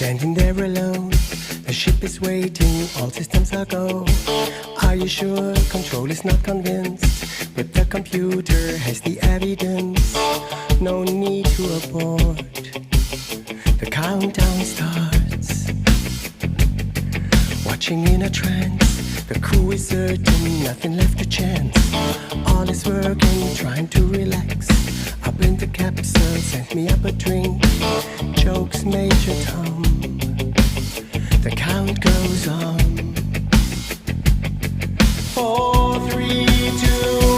Standing there alone, the ship is waiting, all systems are go. Are you sure? Control is not convinced, but the computer has the evidence. No need to abort, the countdown starts. Watching in a trance, the crew is certain, nothing left to chance. All is working, trying to relax. Up in the capsule, send me up a drink. Jokes, Major Tom. The count goes on. 4, 3, 2